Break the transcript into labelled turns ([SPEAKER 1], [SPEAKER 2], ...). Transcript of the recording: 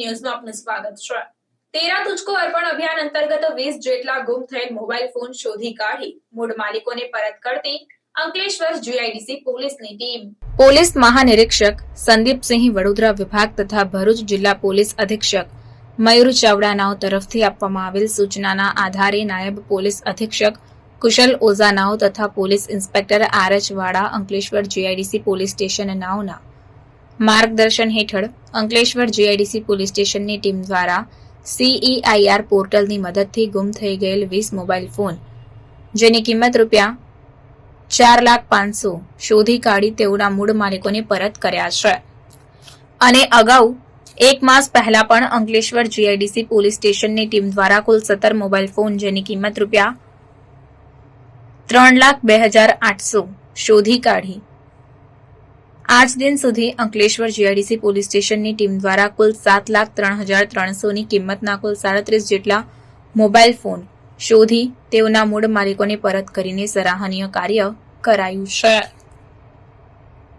[SPEAKER 1] ન્યૂઝમાં આપનું સ્વાગત છે। તેરા તુજકો અર્પણ અભિયાન અંતર્ગત 20 જેટલા ગુમ થયેલ મોબાઈલ ફોન શોધી કાઢી મૂળ માલિકોને પરત કરતી અંકલેશ્વર જીઆઈડીસી પોલીસની ટીમ। પોલીસ મહાનિરીક્ષક સંદીપસિંહ વડોદરા વિભાગ તથા ભરૂચ જિલ્લા પોલીસ અધિક્ષક મયુર ચાવડાનાઓ તરફથી આપવામાં આવેલ સૂચનાના આધારે નાયબ પોલીસ અધિક્ષક કુશલ ઓઝાનાઓ તથા પોલીસ ઇન્સ્પેક્ટર આરએચ વાડા અંકલેશ્વર જીઆઈડીસી પોલીસ સ્ટેશન નાઓના માર્ગદર્શન હેઠળ અંકલેશ્વર જીઆઈડીસી પોલીસ સ્ટેશનની ટીમ દ્વારા CEIR પોર્ટલની મદદથી ગુમ થઈ ગયેલ 20 મોબાઈલ ફોન જેની કિંમત ₹4,05,000 શોધી કાઢી તેઓના મૂળ માલિકોને પરત કર્યા છે અને અગાઉ એક માસ પહેલા પણ અંકલેશ્વર જીઆઈડીસી પોલીસ સ્ટેશનની ટીમ દ્વારા કુલ 17 મોબાઈલ ફોન જેની કિંમત ₹3,02,800 શોધી કાઢી આજ દિન સુધી અંકલેશ્વર જીઆઈડીસી પોલીસ સ્ટેશનની ટીમ દ્વારા કુલ 7,03,300ની કિંમતના કુલ 37 જેટલા મોબાઈલ ફોન શોધી તેઓના મૂળ માલિકોને પરત કરીને સરાહનીય કાર્ય કરાયું છે।